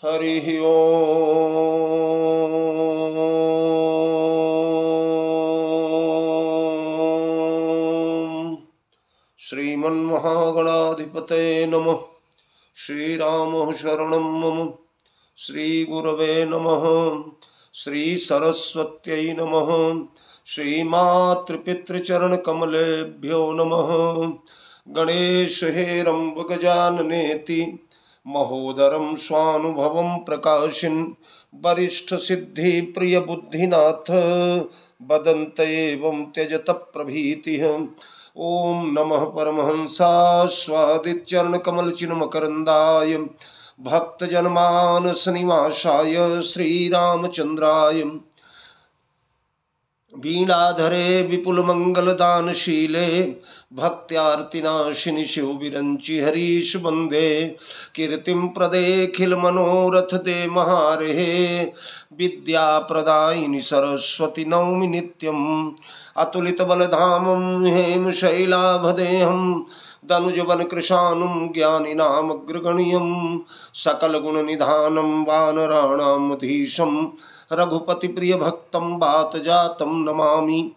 हरिः ओम्। श्रीमन्महागणाधिपतये नमः। श्रीरामः शरणं मम। श्रीगुरवे नमः। श्रीसरस्वत्यै नमः। श्रीमातृपितृचरणकमलेभ्यो नमः। गणेश हेरम्ब गजाननेति महोदरं स्वानुभवं प्रकाशिन् वरिष्ठ सिद्धि प्रिय बुद्धिनाथ बदन्त एवं त्यजत प्रभीतिः। ओम नमः परमहंसास्वादिचरणकमलचिन्मकरन्दाय भक्तजनमानस निवासाय श्रीरामचन्द्राय वीणाधरे विपुलमङ्गलदानशीले भक्त्यार्तिनाशिनि शिवविरञ्चि हरीश वन्दे कीर्तिं प्रदेखिलमनोरथ दे महारेः विद्याप्रदायिनि सरस्वती नौमि नित्यम् अतुलितबलधामं हेमशैलाभदेहं दनुजवनकृशानुं ज्ञानिनामग्रगण्यं सकलगुणनिधानं वानराणामधीशं रघुपति प्रिय भक्तं वातजातं नमामि।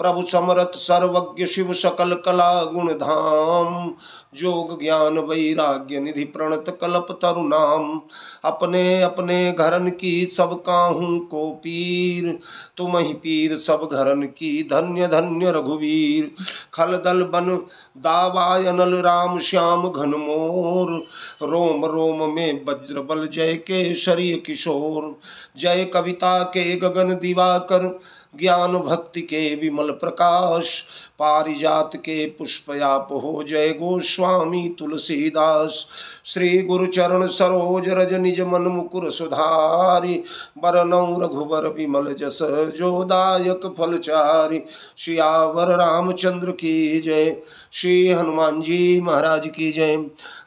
प्रभु समरथ सर्वज्ञ शिव सकल कला गुणधाम जोग ज्ञान वैराग्य निधि प्रणत कल्प तरुणाम अपने अपने घरन की सब काहू को पीर तुम ही पीर सब घरन की धन्य धन्य रघुवीर खलदल बन दावाय अनल राम श्याम घन मोर रोम रोम में वज्र बल जय केशरी किशोर जय कविता के गगन दिवाकर ज्ञान भक्ति के विमल प्रकाश पारिजात के पुष्पयाप हो जय गोस्वामी तुलसीदास श्री गुरु चरण सरोज रज निज मन मुकुर सुधारि बरनौ रघुबर विमल जस जोदायक फलचारि सियावर रामचंद्र की जय श्री हनुमान जी महाराज की जय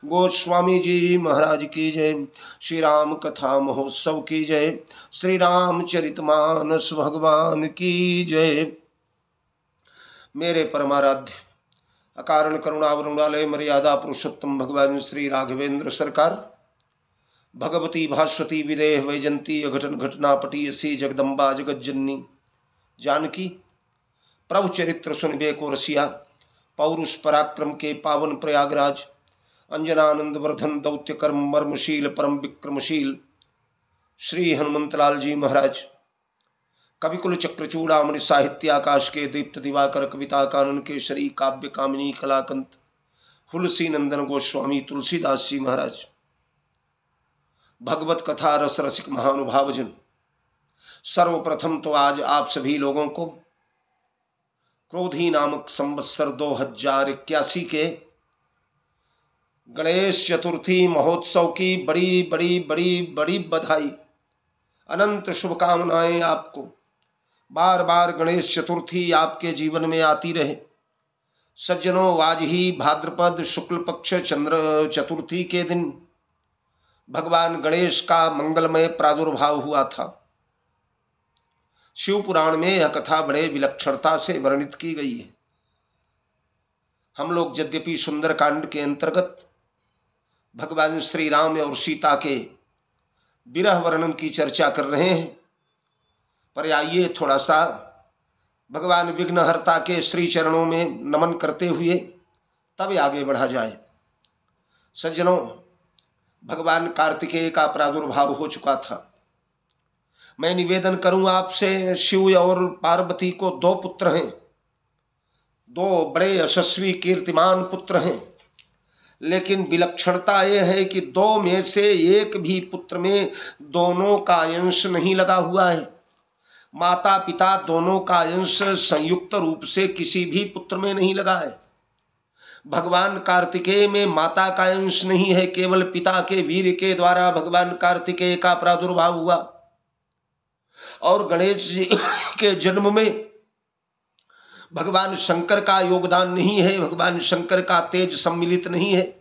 गोस्वामी जी महाराज की जय श्री राम कथा महोत्सव की जय श्री रामचरितमानस भगवान की जय। मेरे परमाराध्य अकारण करुणावरुणालय मर्यादा पुरुषोत्तम भगवान श्री राघवेंद्र सरकार भगवती भास्वती विदेह वैजंती अघटन घटनापटी सी जगदम्बा जगज्जननी जानकी प्रभु चरित्र सुनिबे को रसिया पौरुष पराक्रम के पावन प्रयागराज अंजनानंद वर्धन दौत्य कर्म मर्मशील परम विक्रमशील श्री हनुमंतलाल जी महाराज कविकुल चक्रचूड़ामणि साहित्य आकाश के दीप्त दिवाकर कविता कानन के श्री काव्य कामिनी कलाकंत हुलसी नंदन गोस्वामी तुलसीदास जी महाराज भगवत कथा रस रसिक महानुभाव जन सर्वप्रथम तो आज आप सभी लोगों को क्रोधी नामक संवत्सर 2081 के गणेश चतुर्थी महोत्सव की बड़ी बड़ी बड़ी बड़ी बधाई अनंत शुभकामनाएं आपको। बार बार गणेश चतुर्थी आपके जीवन में आती रहे। सज्जनों, आज ही भाद्रपद शुक्ल पक्ष चंद्र चतुर्थी के दिन भगवान गणेश का मंगलमय प्रादुर्भाव हुआ था। शिव पुराण में यह कथा बड़े विलक्षणता से वर्णित की गई है। हम लोग यद्यपि सुंदरकांड के अंतर्गत भगवान श्री राम और सीता के विरह वर्णन की चर्चा कर रहे हैं, पर आइए थोड़ा सा भगवान विघ्नहर्ता के श्री चरणों में नमन करते हुए तब आगे बढ़ा जाए। सज्जनों, भगवान कार्तिकेय का प्रादुर्भाव हो चुका था। मैं निवेदन करूं आपसे, शिव और पार्वती को 2 पुत्र हैं, 2 बड़े यशस्वी कीर्तिमान पुत्र हैं, लेकिन विलक्षणता यह है कि 2 में से एक भी पुत्र में दोनों का अंश नहीं लगा हुआ है। माता पिता दोनों का अंश संयुक्त रूप से किसी भी पुत्र में नहीं लगा है। भगवान कार्तिकेय में माता का अंश नहीं है, केवल पिता के वीर के द्वारा भगवान कार्तिकेय का प्रादुर्भाव हुआ। और गणेश जी के जन्म में भगवान शंकर का योगदान नहीं है, भगवान शंकर का तेज सम्मिलित नहीं है।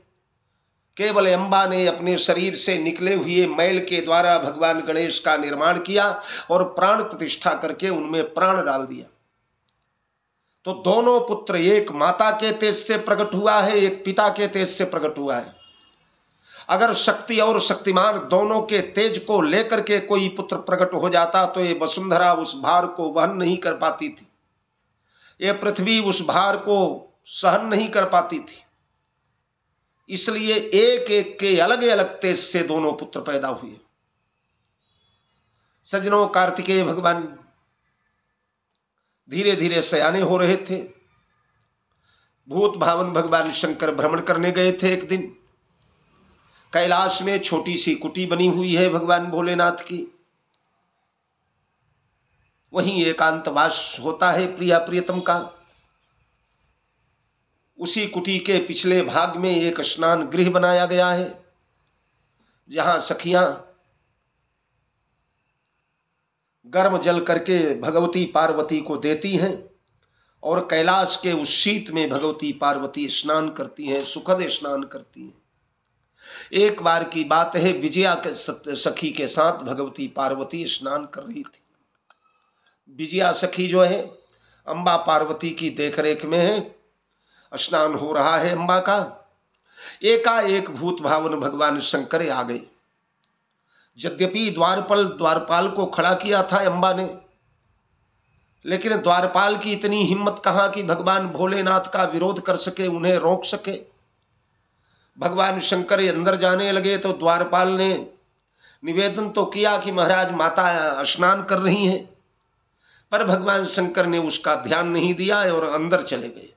केवल अम्बा ने अपने शरीर से निकले हुए मैल के द्वारा भगवान गणेश का निर्माण किया और प्राण प्रतिष्ठा करके उनमें प्राण डाल दिया। तो दोनों पुत्र, एक माता के तेज से प्रकट हुआ है, एक पिता के तेज से प्रकट हुआ है। अगर शक्ति और शक्तिमान दोनों के तेज को लेकर के कोई पुत्र प्रकट हो जाता तो ये वसुंधरा उस भार को वहन नहीं कर पाती थी, ये पृथ्वी उस भार को सहन नहीं कर पाती थी। इसलिए एक एक के अलग अलग तेज से दोनों पुत्र पैदा हुए। सज्जनों, कार्तिकेय भगवान धीरे धीरे सयाने हो रहे थे। भूत भावन भगवान शंकर भ्रमण करने गए थे। एक दिन कैलाश में छोटी सी कुटी बनी हुई है भगवान भोलेनाथ की, वहीं एकांतवास होता है प्रिया प्रियतम का। उसी कुटी के पिछले भाग में एक स्नान गृह बनाया गया है, जहां सखियां गर्म जल करके भगवती पार्वती को देती हैं और कैलाश के उस शीत में भगवती पार्वती स्नान करती हैं, सुखद स्नान करती हैं। एक बार की बात है, विजया के सखी के साथ भगवती पार्वती स्नान कर रही थी। विजया सखी जो है अम्बा पार्वती की देखरेख में है, स्नान हो रहा है अम्बा का। एकाएक भूत भावन भगवान शंकर आ गए। यद्यपि द्वारपाल को खड़ा किया था अम्बा ने, लेकिन द्वारपाल की इतनी हिम्मत कहाँ कि भगवान भोलेनाथ का विरोध कर सके, उन्हें रोक सके। भगवान शंकर अंदर जाने लगे तो द्वारपाल ने निवेदन तो किया कि महाराज माता स्नान कर रही हैं, पर भगवान शंकर ने उसका ध्यान नहीं दिया और अंदर चले गए।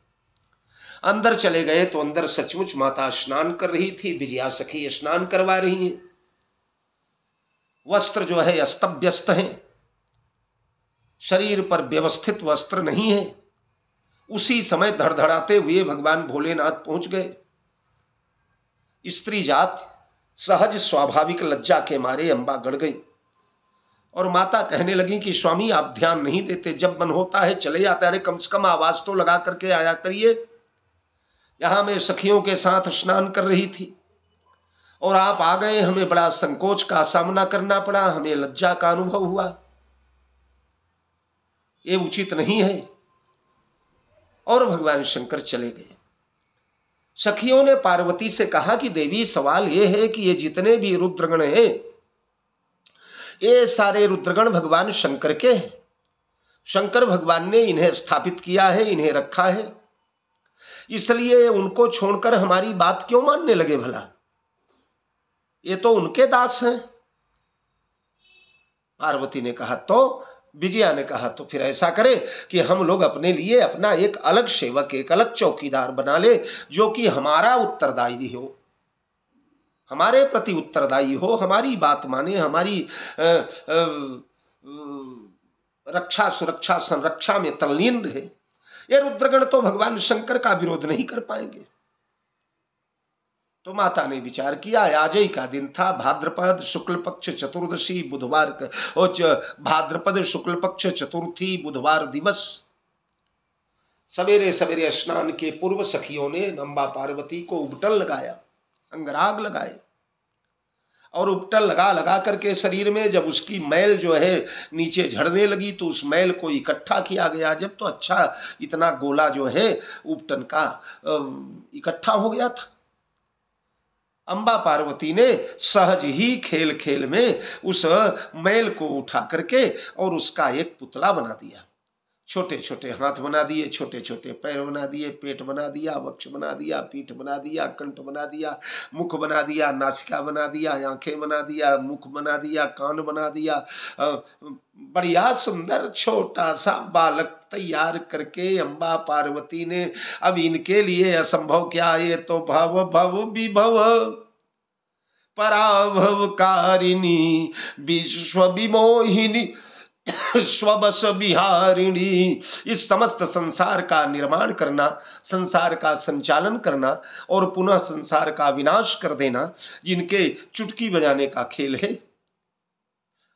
अंदर चले गए तो अंदर सचमुच माता स्नान कर रही थी, विजया सखी स्नान करवा रही हैं। वस्त्र जो है अस्त व्यस्त है, शरीर पर व्यवस्थित वस्त्र नहीं है। उसी समय धड़धड़ाते हुए भगवान भोलेनाथ पहुंच गए। स्त्री जात सहज स्वाभाविक लज्जा के मारे अम्बा गड़ गई और माता कहने लगी कि स्वामी आप ध्यान नहीं देते, जब मन होता है चले जाते, अरे कम से कम आवाज तो लगा करके आया करिए। यहां मैं सखियों के साथ स्नान कर रही थी और आप आ गए, हमें बड़ा संकोच का सामना करना पड़ा, हमें लज्जा का अनुभव हुआ, ये उचित नहीं है। और भगवान शंकर चले गए। सखियों ने पार्वती से कहा कि देवी सवाल यह है कि ये जितने भी रुद्रगण हैं, ये सारे रुद्रगण भगवान शंकर के हैं। शंकर भगवान ने इन्हें स्थापित किया है, इन्हें रखा है, इसलिए उनको छोड़कर हमारी बात क्यों मानने लगे भला? ये तो उनके दास हैं। पार्वती ने कहा तो, विजया ने कहा तो फिर ऐसा करे कि हम लोग अपने लिए अपना एक अलग सेवक, एक अलग चौकीदार बना ले, जो कि हमारा उत्तरदायी हो, हमारे प्रति उत्तरदायी हो, हमारी बात माने, हमारी रक्षा सुरक्षा संरक्षा में तल्लीन रहे। ये रुद्रगण तो भगवान शंकर का विरोध नहीं कर पाएंगे। तो माता ने विचार किया। आज ही का दिन था, भाद्रपद शुक्ल पक्ष चतुर्दशी बुधवार भाद्रपद शुक्ल पक्ष चतुर्थी बुधवार दिवस। सवेरे सवेरे स्नान के पूर्व सखियों ने अम्बा पार्वती को उबटन लगाया, अंगराग लगाए, और उपटल लगा लगा करके शरीर में जब उसकी मैल जो है नीचे झड़ने लगी तो उस मैल को इकट्ठा किया गया। जब तो अच्छा इतना गोला जो है उपटन का इकट्ठा हो गया था। अम्बा पार्वती ने सहज ही खेल खेल में उस मैल को उठा करके और उसका एक पुतला बना दिया। छोटे छोटे हाथ बना दिए, छोटे छोटे पैर बना दिए, पेट बना दिया, वक्ष बना दिया, पीठ बना दिया, कंठ बना दिया, मुख बना दिया, नासिका बना दिया, आंखें बना दिया, मुख बना दिया, कान बना दिया। बढ़िया सुंदर छोटा सा बालक तैयार करके अम्बा पार्वती ने, अब इनके लिए असंभव क्या, ये तो भव भव विभव पराभवकारिणी विश्व विमोहिनी स्वबस बिहारिणी, इस समस्त संसार का निर्माण करना, संसार का संचालन करना और पुनः संसार का विनाश कर देना, जिनके चुटकी बजाने का खेल है।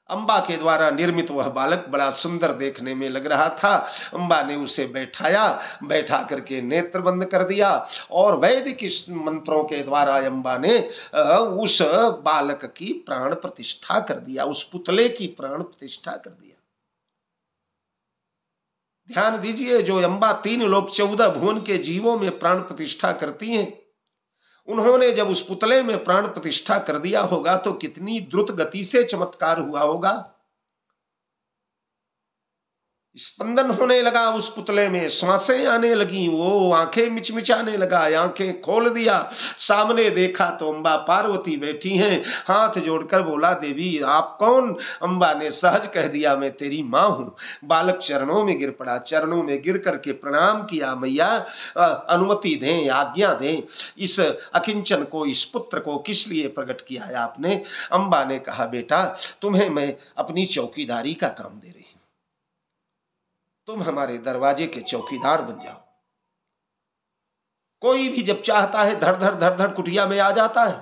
अम्बा के द्वारा निर्मित वह बालक बड़ा सुंदर देखने में लग रहा था। अम्बा ने उसे बैठाया, बैठा करके नेत्र बंद कर दिया और वैदिक मंत्रों के द्वारा अम्बा ने उस बालक की प्राण प्रतिष्ठा कर दिया, उस पुतले की प्राण प्रतिष्ठा कर दिया। ध्यान दीजिए, जो अम्बा 3 लोक 14 भुवन के जीवों में प्राण प्रतिष्ठा करती हैं, उन्होंने जब उस पुतले में प्राण प्रतिष्ठा कर दिया होगा तो कितनी द्रुत गति से चमत्कार हुआ होगा। स्पंदन होने लगा उस पुतले में, सांसें आने लगी, वो आंखें मिचमिचाने लगा, आंखें खोल दिया, सामने देखा तो अम्बा पार्वती बैठी हैं। हाथ जोड़कर बोला, देवी आप कौन? अम्बा ने सहज कह दिया, मैं तेरी माँ हूं। बालक चरणों में गिर पड़ा, चरणों में गिर करके प्रणाम किया, मैया अनुमति दें, आज्ञा दें, इस अकिंचन को, इस पुत्र को किस लिए प्रकट किया है आपने? अम्बा ने कहा, बेटा तुम्हें मैं अपनी चौकीदारी का काम दे रही, तुम हमारे दरवाजे के चौकीदार बन जाओ। कोई भी जब चाहता है धड़ धड़ धड़ धड़ कुटिया में आ जाता है,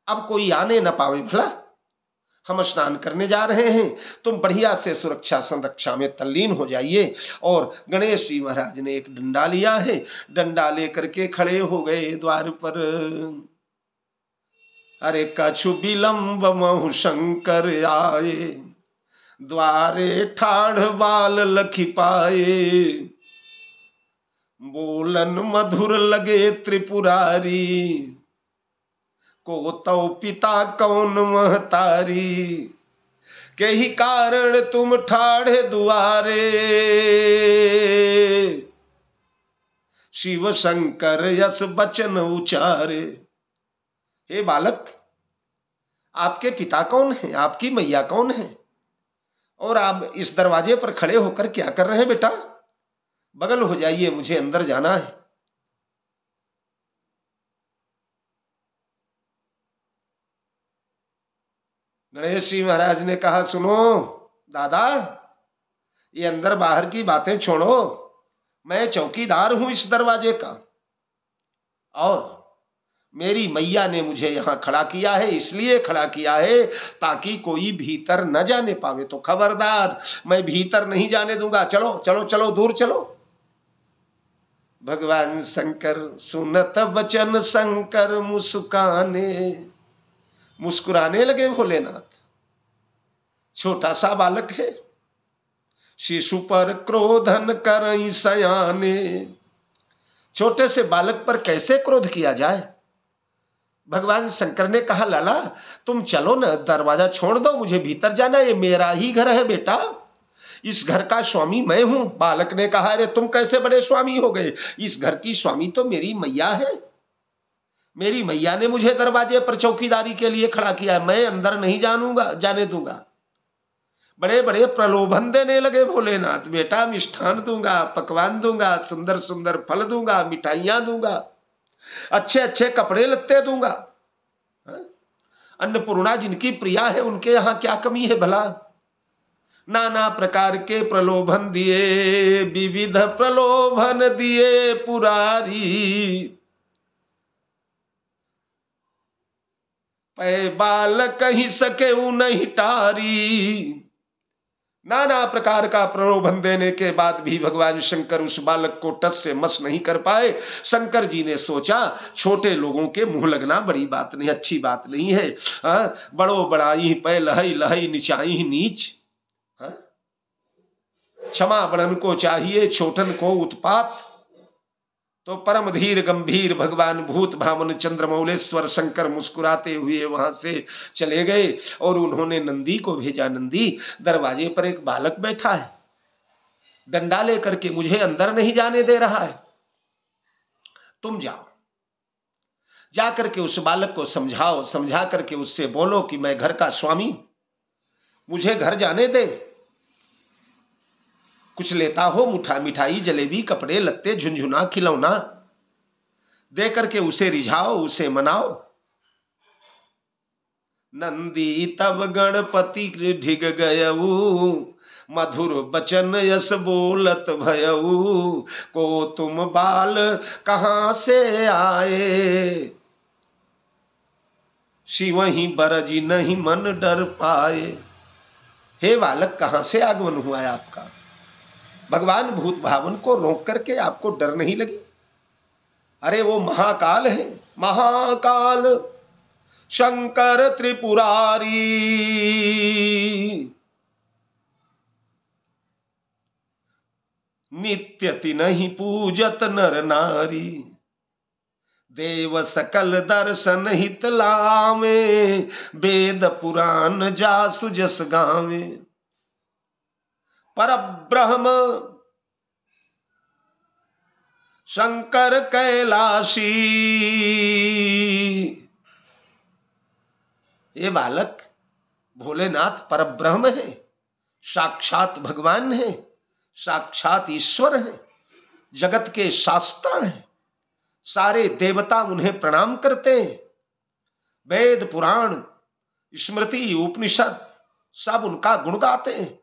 अब कोई आने न पावे भला। हम स्नान करने जा रहे हैं, तुम बढ़िया से सुरक्षा संरक्षा में तल्लीन हो जाइए। और गणेश जी महाराज ने एक डंडा लिया है, डंडा लेकर के खड़े हो गए द्वार पर। अरे कछु विलंब महु शंकर आए, द्वारे ठाढ़ बाल लखी पाए, बोलन मधुर लगे त्रिपुरारी, को तौ पिता कौन महतारी, के ही कारण तुम ठाढ़े दुआरे, शिव शंकर यस बचन उचारे। हे बालक, आपके पिता कौन है, आपकी मैया कौन है, और आप इस दरवाजे पर खड़े होकर क्या कर रहे हैं? बेटा बगल हो जाइए, मुझे अंदर जाना है। गणेश जी महाराज ने कहा, सुनो दादा, ये अंदर बाहर की बातें छोड़ो, मैं चौकीदार हूं इस दरवाजे का, और मेरी मैया ने मुझे यहां खड़ा किया है, इसलिए खड़ा किया है ताकि कोई भीतर न जाने पावे। तो खबरदार, मैं भीतर नहीं जाने दूंगा, चलो चलो चलो, दूर चलो। भगवान शंकर सुनत वचन शंकर मुस्कुराने लगे। भोलेनाथ छोटा सा बालक है, शिशु पर क्रोधन करई सयाने, छोटे से बालक पर कैसे क्रोध किया जाए। भगवान शंकर ने कहा, लाला तुम चलो ना, दरवाजा छोड़ दो, मुझे भीतर जाना, ये मेरा ही घर है बेटा, इस घर का स्वामी मैं हूं। बालक ने कहा, अरे तुम कैसे बड़े स्वामी हो गए, इस घर की स्वामी तो मेरी मैया है, मेरी मैया ने मुझे दरवाजे पर चौकीदारी के लिए खड़ा किया है, मैं अंदर नहीं जाने दूंगा। बड़े बड़े प्रलोभन देने लगे भोलेनाथ, बेटा मिष्ठान दूंगा, पकवान दूंगा, सुंदर सुंदर फल दूंगा, मिठाइयां दूंगा, अच्छे अच्छे कपड़े लत्ते दूंगा। अन्नपूर्णा जिनकी प्रिया है, उनके यहां क्या कमी है भला। नाना प्रकार के प्रलोभन दिए, विविध प्रलोभन दिए पुरारी, पै बाल कहीं सके नहीं टारी। नाना प्रकार का प्रलोभन देने के बाद भी भगवान शंकर उस बालक को टस से मस नहीं कर पाए। शंकर जी ने सोचा, छोटे लोगों के मुंह लगना बड़ी बात नहीं, अच्छी बात नहीं है। बड़ो बड़ाई पै लहई लहई, निचाई नीच, क्षमा बड़न को चाहिए, छोटन को उत्पात। तो परम धीर गंभीर भगवान भूत भामन चंद्रमौलेश्वर शंकर मुस्कुराते हुए वहां से चले गए और उन्होंने नंदी को भेजा। नंदी, दरवाजे पर एक बालक बैठा है, डंडा लेकर के मुझे अंदर नहीं जाने दे रहा है, तुम जाओ, जा करके उस बालक को समझाओ, समझा करके उससे बोलो कि मैं घर का स्वामी, मुझे घर जाने दे। कुछ लेता हो, मिठाई जलेबी कपड़े लत्ते झुंझुना खिलौना दे करके उसे रिझाओ, उसे मनाओ। नंदी तब गणपति ढिग गयऊ, मधुर बचन यस बोलत भयऊ, को तुम बाल कहां से आए, शिव ही बरजी नहीं मन डर पाए। हे बालक, कहां से आगमन हुआ है आपका? भगवान भूत भावन को रोक करके आपको डर नहीं लगी? अरे वो महाकाल है, महाकाल शंकर त्रिपुरारी, नित्य तिनहि पूजत नर नारी। देव सकल दर्शन हित लावे, वेद पुराण जासु जस गावे। पर ब्रह्म शंकर कैलाशी, ये बालक भोलेनाथ परब्रह्म है, साक्षात भगवान है, साक्षात ईश्वर है, जगत के शास्ता हैं। सारे देवता उन्हें प्रणाम करते हैं। वेद पुराण स्मृति उपनिषद सब उनका गुण गाते हैं।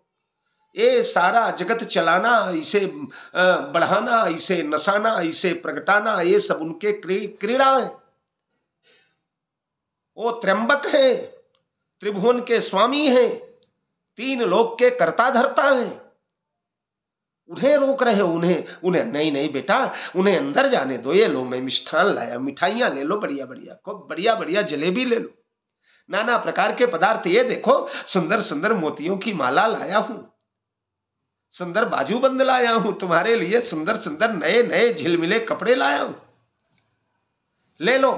ये सारा जगत चलाना, इसे बढ़ाना, इसे नसाना, इसे प्रगटाना, ये सब उनके क्रीड़ा है। वो त्र्यंबक है, त्रिभुवन के स्वामी हैं, तीन लोक के कर्ता धर्ता हैं। उन्हें रोक रहे हो, उन्हें नहीं नहीं बेटा, उन्हें अंदर जाने दो। ये लो, मैं मिष्ठान लाया, मिठाइयां ले लो, बढ़िया बढ़िया, खूब बढ़िया बढ़िया जलेबी ले लो, नाना प्रकार के पदार्थ। ये देखो सुंदर सुंदर मोतियों की माला लाया हूं, सुंदर बाजूबंद लाया हूं तुम्हारे लिए, सुंदर सुंदर नए नए झिलमिले कपड़े लाया हूं, ले लो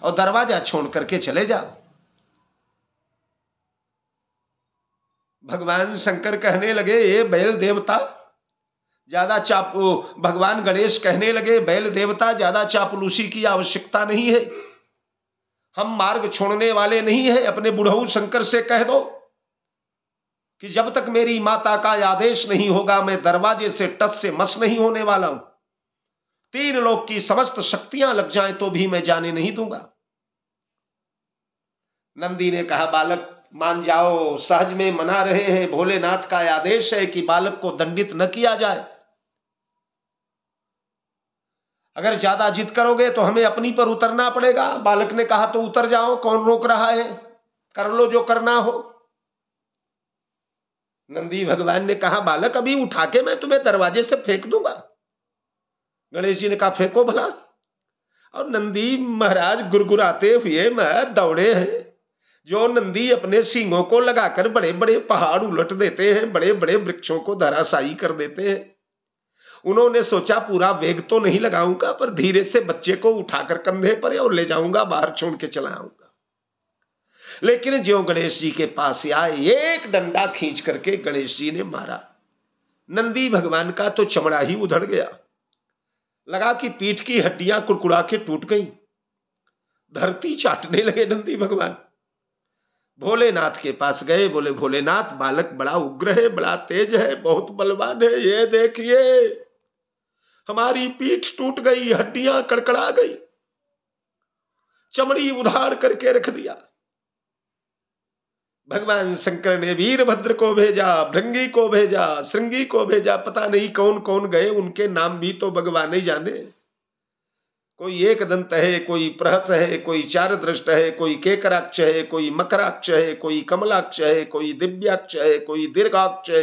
और दरवाजा छोड़ करके चले जाओ। भगवान शंकर कहने लगे, ये बैल देवता ज्यादा भगवान गणेश कहने लगे, बैल देवता ज्यादा चापलूसी की आवश्यकता नहीं है, हम मार्ग छोड़ने वाले नहीं है। अपने बुढ़ऊ शंकर से कह दो कि जब तक मेरी माता का आदेश नहीं होगा, मैं दरवाजे से टस से मस नहीं होने वाला हूं। तीन लोक की समस्त शक्तियां लग जाएं तो भी मैं जाने नहीं दूंगा। नंदी ने कहा, बालक मान जाओ, सहज में मना रहे हैं, भोलेनाथ का आदेश है कि बालक को दंडित न किया जाए। अगर ज्यादा जिद करोगे तो हमें अपनी पर उतरना पड़ेगा। बालक ने कहा, तो उतर जाओ, कौन रोक रहा है, कर लो जो करना हो। नंदी भगवान ने कहा, बालक अभी उठा के मैं तुम्हें दरवाजे से फेंक दूंगा। गणेश जी ने कहा, फेंको भला। और नंदी महाराज गुरगुराते हुए मैं दौड़े हैं। जो नंदी अपने सींगों को लगाकर बड़े बड़े पहाड़ उलट देते हैं, बड़े बड़े वृक्षों को धराशायी कर देते हैं, उन्होंने सोचा पूरा वेग तो नहीं लगाऊंगा, पर धीरे से बच्चे को उठाकर कंधे पर और ले जाऊंगा, बाहर छोड़ के चला आऊंगा। लेकिन जो गणेश जी के पास आए, एक डंडा खींच करके गणेश जी ने मारा। नंदी भगवान का तो चमड़ा ही उधड़ गया, लगा कि पीठ की हड्डियां कुड़कुड़ा के टूट गई। धरती चाटने लगे नंदी भगवान। भोलेनाथ के पास गए, बोले, भोलेनाथ बालक बड़ा उग्र है, बड़ा तेज है, बहुत बलवान है, ये देखिए हमारी पीठ टूट गई, हड्डियां कड़कड़ा गई, चमड़ी उधाड़ करके रख दिया। भगवान शंकर ने वीरभद्र को भेजा, भृंगी को भेजा, श्रृंगी को भेजा, पता नहीं कौन कौन गए, उनके नाम भी तो भगवान ही जाने। कोई एक दंत है, कोई प्रहस है, कोई चार दृष्ट है, कोई केकराक्ष है, कोई मकराक्ष है, कोई कमलाक्ष है, कोई दिव्याक्ष है, कोई दीर्घाक्ष है।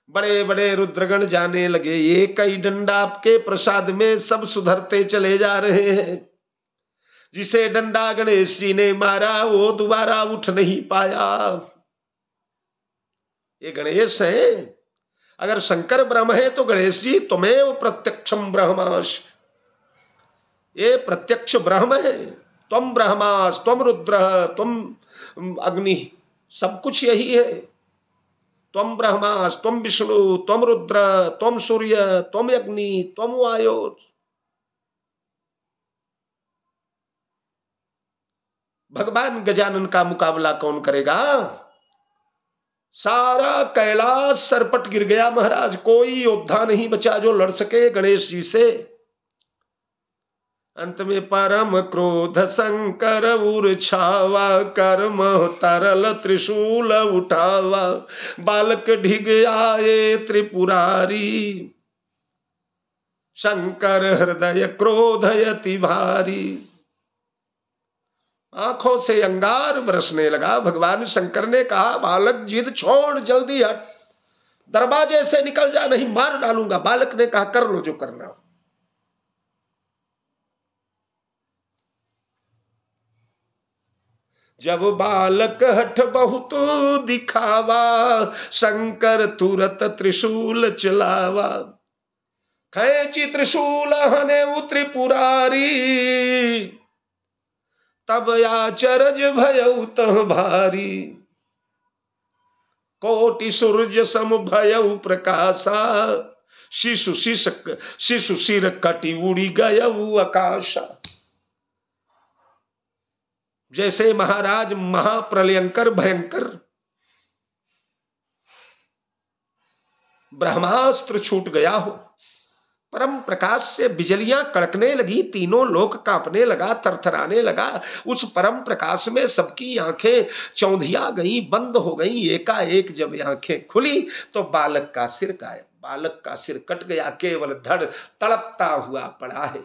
बड़े बड़े रुद्रगण जाने लगे, एक ही डंडा आपके प्रसाद में सब सुधरते चले जा रहे हैं। जिसे डंडा गणेश जी ने मारा वो दोबारा उठ नहीं पाया। ये गणेश है। अगर शंकर ब्रह्म है तो गणेश जी त्वमेव प्रत्यक्षम ब्रह्मास, ये प्रत्यक्ष ब्रह्म है। त्वम ब्रह्मास, त्वम रुद्र, त्वम अग्नि, सब कुछ यही है। त्वम ब्रह्मास, त्वम विष्णु, त्वम रुद्र, त्वम सूर्य, त्वम अग्नि, त्वम वायु। भगवान गजानन का मुकाबला कौन करेगा? सारा कैलाश सरपट गिर गया महाराज, कोई योद्धा नहीं बचा जो लड़ सके गणेश जी से। अंत में परम क्रोध शंकर उर्छावा, कर्म तरल त्रिशूल उठावा, बालक ढिग आए त्रिपुरारी, शंकर हृदय क्रोधयति भारी। आंखों से अंगार बरसने लगा। भगवान शंकर ने कहा, बालक जिद छोड़, जल्दी हट, दरवाजे से निकल जा, नहीं मार डालूंगा। बालक ने कहा, कर लो जो करना। जब बालक हठ बहुत दिखावा, शंकर तुरत त्रिशूल चलावा, खेची त्रिशूल हने त्रिपुरारी, तब आचरज भयउ तह भारी। कोटि सूर्य सम भयउ प्रकाशा, शिशु सिर कटि उड़ी गयउ आकाशा। जैसे महाराज महाप्रलयंकर भयंकर ब्रह्मास्त्र छूट गया हो, परम प्रकाश से बिजलियां कड़कने लगी, तीनों लोक कांपने लगा, थरथराने लगा। उस परम प्रकाश में सबकी आंखें चौंधिया गई, बंद हो गई। एकाएक जब आंखें खुली तो बालक का सिर गायब, बालक का सिर कट गया, केवल धड़ तड़पता हुआ पड़ा है।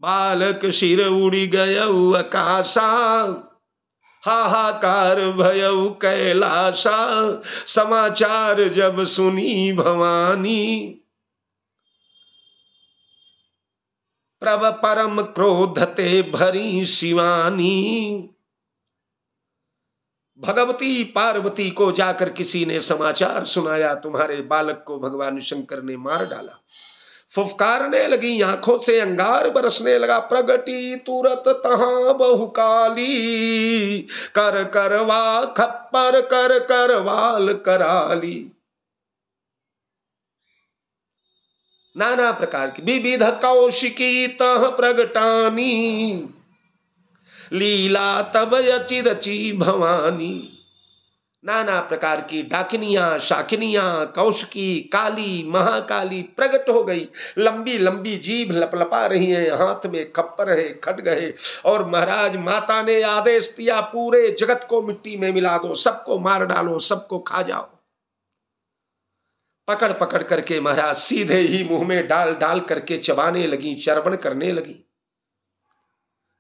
बालक सिर उड़ी गयउ आकाशा, हाहाकार भयउ कैलासा। समाचार जब सुनी भवानी, प्रभ परम क्रोधते भरी शिवानी। भगवती पार्वती को जाकर किसी ने समाचार सुनाया, तुम्हारे बालक को भगवान शंकर ने मार डाला। फुफकारने लगी, आंखों से अंगार बरसने लगा। प्रगटी तुरत तहां बहुकाली, कर करवा खप्पर कर करवाल कराली। नाना प्रकार की विविध कौशिकी तह प्रगटानी, लीला तब यचि रची भवानी। नाना प्रकार की डाकिनियां, शाकिनियां, कौशिकी, काली, महाकाली प्रकट हो गई। लंबी लंबी जीभ लपलपा रही है, हाथ में खप्पर है, खड्ग है। और महाराज माता ने आदेश दिया, पूरे जगत को मिट्टी में मिला दो, सबको मार डालो, सबको खा जाओ। पकड़ पकड़ करके महाराज सीधे ही मुंह में डाल डाल करके चबाने लगी, चर्वण करने लगी।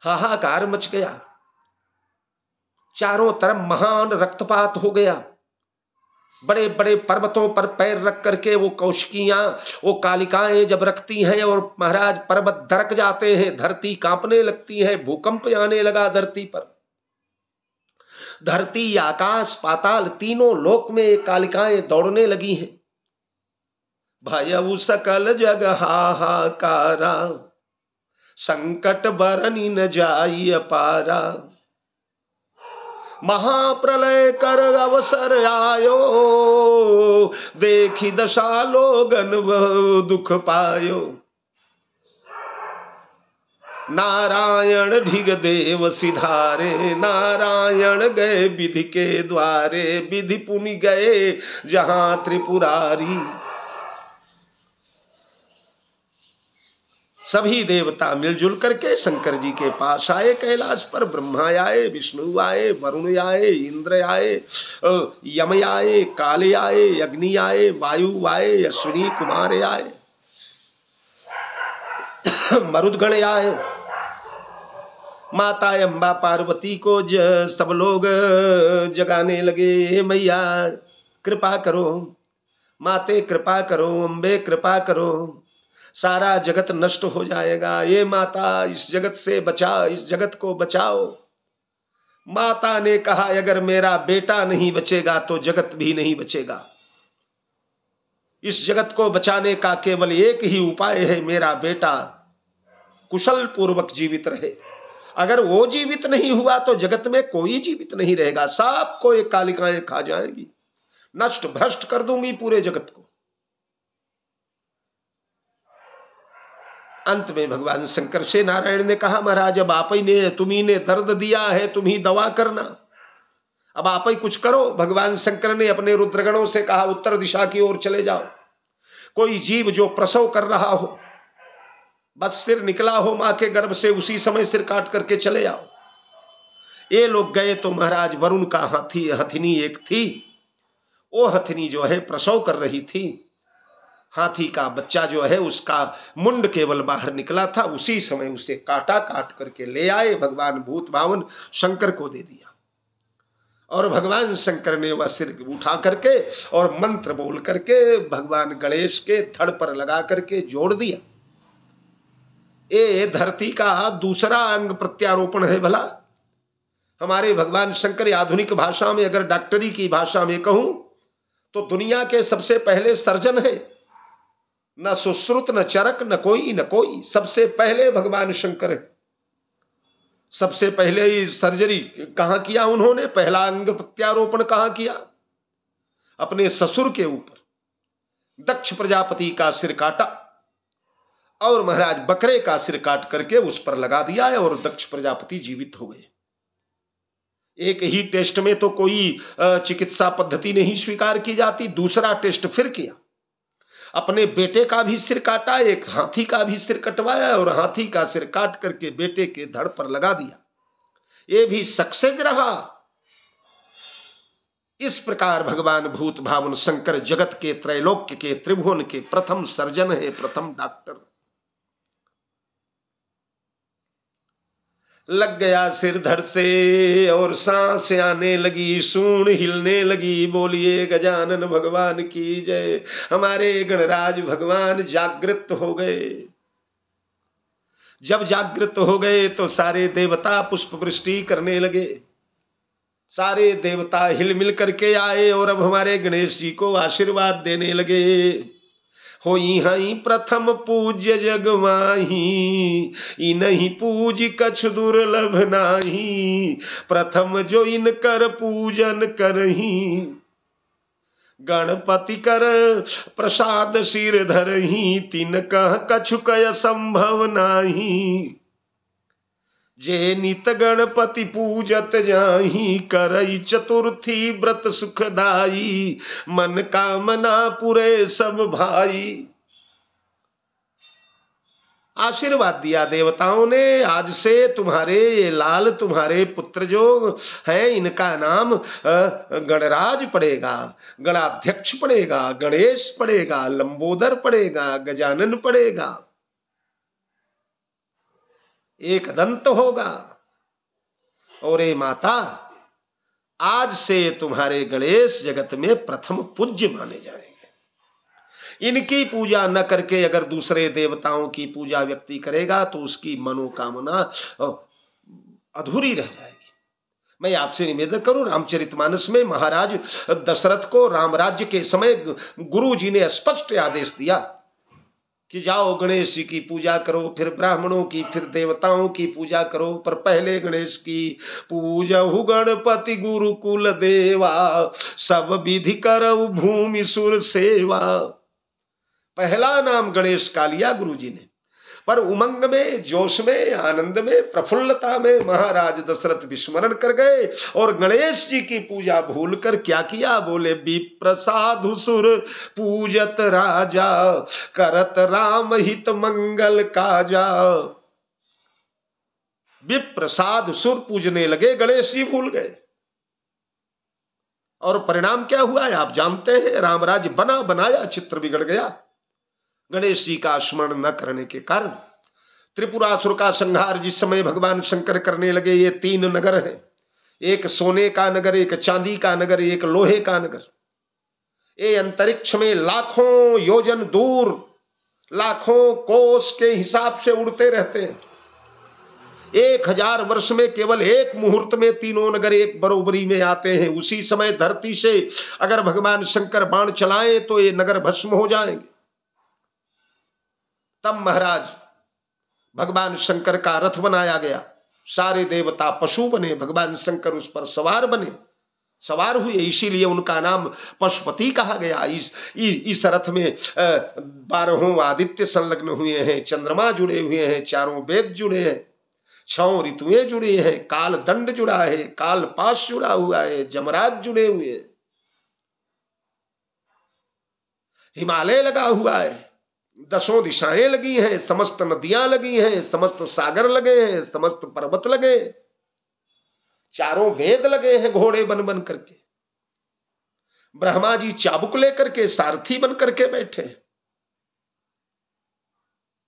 हाहाकार मच गया, चारों तरफ महान रक्तपात हो गया। बड़े बड़े पर्वतों पर पैर रख करके वो कौशिकियां, वो कालिकाएं जब रखती हैं और महाराज पर्वत दरक जाते हैं, धरती कांपने लगती है, भूकंप आने लगा धरती पर। धरती, आकाश, पाताल तीनों लोक में कालिकाएं दौड़ने लगी हैं। भयउ सकल जग हाहाकारा, संकट बरनी न जाई अपारा। महाप्रलय कर अवसर आयो, देखी दशा लोगन बहु दुख पायो। नारायण ढिग देव सिधारे, नारायण गए विधि के द्वारे। विधि पुनि गए जहां त्रिपुरारी। सभी देवता मिलजुल करके शंकर जी के पास आए। कैलाश पर ब्रह्मा आए, विष्णु आए, वरुण आए, इंद्र आए, यम आए, काले आए, अग्नि आए, वायु आए, अश्विनी कुमार आए, मरुदगण आए। माता अम्बा पार्वती को सब लोग जगाने लगे, मैया कृपा करो, माते कृपा करो, अम्बे कृपा करो, सारा जगत नष्ट हो जाएगा। ये माता इस जगत से बचा, इस जगत को बचाओ। माता ने कहा, अगर मेरा बेटा नहीं बचेगा तो जगत भी नहीं बचेगा। इस जगत को बचाने का केवल एक ही उपाय है, मेरा बेटा कुशल पूर्वक जीवित रहे। अगर वो जीवित नहीं हुआ तो जगत में कोई जीवित नहीं रहेगा, सबको ये कालिकाएं खा जाएंगी, नष्ट भ्रष्ट कर दूंगी पूरे जगत को। अंत में भगवान शंकर से नारायण ने कहा, महाराज अब आप ही ने, तुम्ही ने दर्द दिया है, तुम ही दवा करना, अब आप ही कुछ करो। भगवान शंकर ने अपने रुद्रगणों से कहा, उत्तर दिशा की ओर चले जाओ। कोई जीव जो प्रसव कर रहा हो, बस सिर निकला हो मां के गर्भ से, उसी समय सिर काट करके चले आओ। ये लोग गए तो महाराज वरुण का हथिनी एक थी, वो हथिनी जो है प्रसव कर रही थी। हाथी का बच्चा जो है उसका मुंड केवल बाहर निकला था, उसी समय उसे काटा, काट करके ले आए, भगवान भूत भावन शंकर को दे दिया। और भगवान शंकर ने वह सिर उठा करके और मंत्र बोल करके भगवान गणेश के धड़ पर लगा करके जोड़ दिया। ये धरती का दूसरा अंग प्रत्यारोपण है। भला हमारे भगवान शंकर आधुनिक भाषा में, अगर डॉक्टरी की भाषा में कहूं तो दुनिया के सबसे पहले सर्जन है, न सुश्रुत न चरक न कोई, सबसे पहले भगवान शंकर है। सबसे पहले ही सर्जरी कहां किया उन्होंने? पहला अंग प्रत्यारोपण कहां किया? अपने ससुर के ऊपर दक्ष प्रजापति का सिर काटा और महाराज बकरे का सिर काट करके उस पर लगा दिया है और दक्ष प्रजापति जीवित हो गए। एक ही टेस्ट में तो कोई चिकित्सा पद्धति नहीं स्वीकार की जाती। दूसरा टेस्ट फिर किया, अपने बेटे का भी सिर काटा, एक हाथी का भी सिर कटवाया और हाथी का सिर काट करके बेटे के धड़ पर लगा दिया। ये भी सक्सेस रहा। इस प्रकार भगवान भूत भावन शंकर जगत के, त्रैलोक्य के, त्रिभुवन के प्रथम सर्जन है, प्रथम डॉक्टर। लग गया सिर धड़ से और सांस आने लगी, सूंड हिलने लगी। बोलिए गजानन भगवान की जय। हमारे गणराज भगवान जागृत हो गए। जब जागृत हो गए तो सारे देवता पुष्प वृष्टि करने लगे। सारे देवता हिल मिल करके आए और अब हमारे गणेश जी को आशीर्वाद देने लगे। होई हई प्रथम पूज्य जग माही, इनहि पूज कछ दुर्लभ नाही। प्रथम जो इनकर पूजन करही, गणपति कर प्रसाद सिर धरही। तिन कह कछु कय संभव नाही, जे नित गणपति पूजत जाही। करई चतुर्थी व्रत सुखदाई, मन कामना पूरे सब भाई। आशीर्वाद दिया देवताओं ने, आज से तुम्हारे ये लाल, तुम्हारे पुत्र जो है, इनका नाम गणराज पड़ेगा, गणाध्यक्ष पड़ेगा, गणेश पड़ेगा, लंबोदर पड़ेगा, गजानन पड़ेगा, एक दंत होगा। और ए माता, आज से तुम्हारे गणेश जगत में प्रथम पूज्य माने जाएंगे। इनकी पूजा न करके अगर दूसरे देवताओं की पूजा व्यक्ति करेगा तो उसकी मनोकामना अधूरी रह जाएगी। मैं आपसे निवेदन करूं, रामचरितमानस में महाराज दशरथ को राम राज्य के समय गुरु जी ने स्पष्ट आदेश दिया कि जाओ गणेश जी की पूजा करो, फिर ब्राह्मणों की, फिर देवताओं की पूजा करो, पर पहले गणेश की पूजा। हु गणपति गुरुकुल देवा, सब विधि करऊ भूमि सुर सेवा। पहला नाम गणेश का लिया गुरु जी ने, पर उमंग में, जोश में, आनंद में, प्रफुल्लता में महाराज दशरथ विस्मरण कर गए और गणेश जी की पूजा भूलकर क्या किया? बोले विप्र साधु सुर पूजत राजा, करत राम हित मंगल काजा। विप्र साधु सुर पूजने लगे, गणेश जी भूल गए और परिणाम क्या हुआ है आप जानते हैं। रामराज्य बना बनाया चित्र बिगड़ गया गणेश जी का स्मरण न करने के कारण। त्रिपुरासुर का संहार जिस समय भगवान शंकर करने लगे, ये 3 नगर हैं, एक सोने का नगर, एक चांदी का नगर, एक लोहे का नगर। ये अंतरिक्ष में लाखों योजन दूर, लाखों कोस के हिसाब से उड़ते रहते हैं। 1000 वर्ष में केवल एक मुहूर्त में तीनों नगर एक बरोबरी में आते हैं। उसी समय धरती से अगर भगवान शंकर बाण चलाएं तो ये नगर भस्म हो जाएंगे। तब महाराज भगवान शंकर का रथ बनाया गया, सारे देवता पशु बने, भगवान शंकर उस पर सवार बने, सवार हुए, इसीलिए उनका नाम पशुपति कहा गया। इस रथ में 12 आदित्य संलग्न हुए हैं, चंद्रमा जुड़े हुए हैं, 4 वेद जुड़े हैं, 6 ऋतुएं जुड़ी हैं, काल दंड जुड़ा है, काल पाश जुड़ा हुआ है, जमराज जुड़े हुए हैं, हिमालय लगा हुआ है, 10 दिशाएं लगी हैं, समस्त नदियां लगी हैं, समस्त सागर लगे हैं, समस्त पर्वत लगे, 4 वेद लगे हैं घोड़े बन बन करके। ब्रह्मा जी चाबुक लेकर के सारथी बन करके बैठे।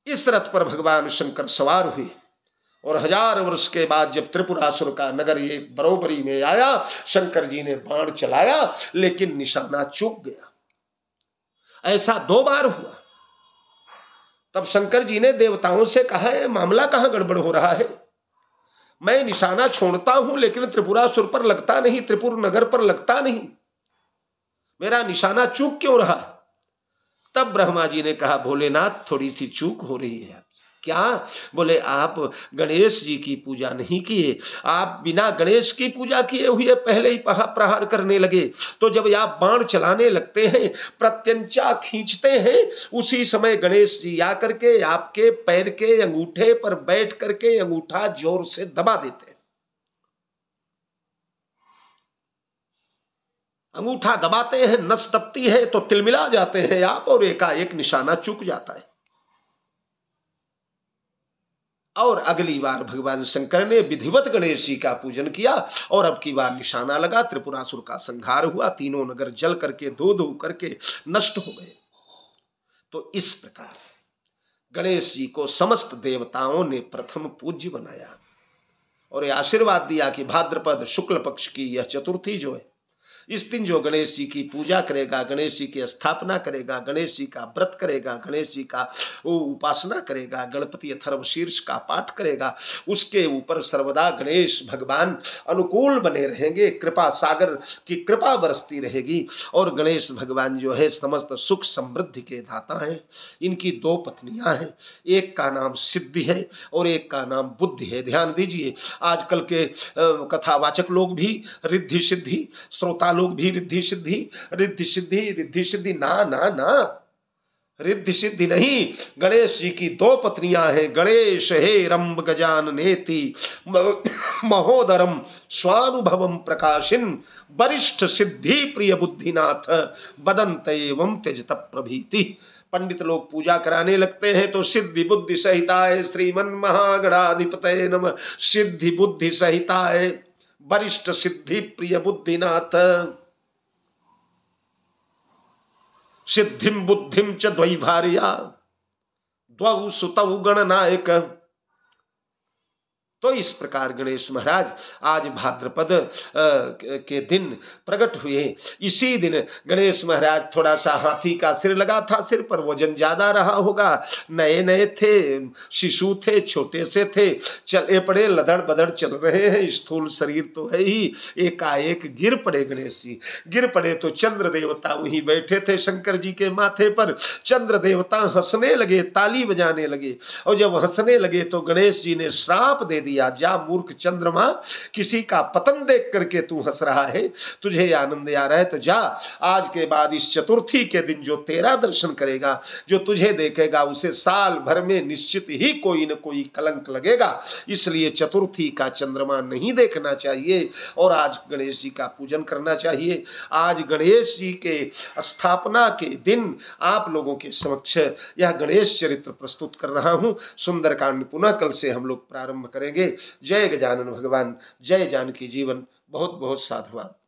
इस रथ पर भगवान शंकर सवार हुए और 1000 वर्ष के बाद जब त्रिपुरासुर का नगर ये बरोबरी में आया, शंकर जी ने बाण चलाया लेकिन निशाना चूक गया। ऐसा 2 बार हुआ। तब शंकर जी ने देवताओं से कहा, है मामला कहां गड़बड़ हो रहा है? मैं निशाना छोड़ता हूं लेकिन त्रिपुरासुर पर लगता नहीं, त्रिपुर नगर पर लगता नहीं। मेरा निशाना चूक क्यों रहा? तब ब्रह्मा जी ने कहा, भोलेनाथ थोड़ी सी चूक हो रही है। क्या? बोले आप गणेश जी की पूजा नहीं किए, आप बिना गणेश की पूजा किए हुए पहले ही प्रहार करने लगे। तो जब आप बाण चलाने लगते हैं, प्रत्यंचा खींचते हैं, उसी समय गणेश जी आकर के आपके पैर के अंगूठे पर बैठ करके अंगूठा जोर से दबा देते हैं। अंगूठा दबाते हैं, नस दबती है तो तिलमिला जाते हैं आप, और एकाएक निशाना चूक जाता है। और अगली बार भगवान शंकर ने विधिवत गणेश जी का पूजन किया, और अब की बार निशाना लगा, त्रिपुरासुर का संहार हुआ, तीनों नगर जल करके धो धो करके नष्ट हो गए। तो इस प्रकार गणेश जी को समस्त देवताओं ने प्रथम पूज्य बनाया, और ये आशीर्वाद दिया कि भाद्रपद शुक्ल पक्ष की यह चतुर्थी जो है, इस दिन जो गणेश जी की पूजा करेगा, गणेश जी की स्थापना करेगा, गणेश जी का व्रत करेगा, गणेश जी का उपासना करेगा, गणपति अथर्वशीर्ष का पाठ करेगा, उसके ऊपर सर्वदा गणेश भगवान अनुकूल बने रहेंगे, कृपा सागर की कृपा बरसती रहेगी। और गणेश भगवान जो है समस्त सुख समृद्धि के दाता हैं। इनकी दो पत्नियां हैं, एक का नाम सिद्धि है और एक का नाम बुद्धि है। ध्यान दीजिए, आजकल के कथावाचक लोग भी रिद्धि सिद्धि, श्रोता लोग भी रिद्धि सिद्धि, रिद्धि सिद्धि, रिद्धि सिद्धि, ना ना ना, रिद्धि सिद्धि नहीं। गणेश जी की दो पत्नियां हैं, गणेश हे रंभ गजान नेति महोदरम स्वानुभवम प्रकाशिन वरिष्ठ सिद्धि प्रिय बुद्धिनाथ बदंत एवं त्यजत प्रभीति। पंडित लोग पूजा कराने लगते हैं तो सिद्धि बुद्धि सहिताय श्रीमन महागणाधिपतये नमः, सिद्धि बुद्धि सहिताय वरिष्ठ सिद्धि प्रिय बुद्धिनाथ सिद्धिम बुद्धिम च द्वै भार्या द्वौ सुतौ गणनायक। तो इस प्रकार गणेश महाराज आज भाद्रपद के दिन प्रकट हुए। इसी दिन गणेश महाराज, थोड़ा सा हाथी का सिर लगा था, सिर पर वजन ज्यादा रहा होगा, नए नए थे, शिशु थे, छोटे से थे, चले पड़े, लदड़ बदड़ चल रहे हैं, स्थूल शरीर तो है ही, एकाएक गिर पड़े गणेश जी। गिर पड़े तो चंद्र देवता वहीं बैठे थे शंकर जी के माथे पर। चंद्र देवता हंसने लगे, ताली बजाने लगे, और जब हंसने लगे तो गणेश जी ने श्राप दे दिया, जा मूर्ख चंद्रमा, किसी का पतन देख करके तू हंस रहा है, तुझे आनंद आ रहा है, तो जा आज के बाद इस चतुर्थी के दिन जो तेरा दर्शन करेगा, जो तुझे देखेगा, उसे साल भर में निश्चित ही कोई न कोई कलंक लगेगा। इसलिए चतुर्थी का चंद्रमा नहीं देखना चाहिए और आज गणेश जी का पूजन करना चाहिए। आज गणेश जी के स्थापना के दिन आप लोगों के समक्ष यह गणेश चरित्र प्रस्तुत कर रहा हूं। सुंदरकांड पुनः कल से हम लोग प्रारंभ करेंगे। जय गजानन भगवान, जय जानकी जीवन। बहुत बहुत साधुवाद।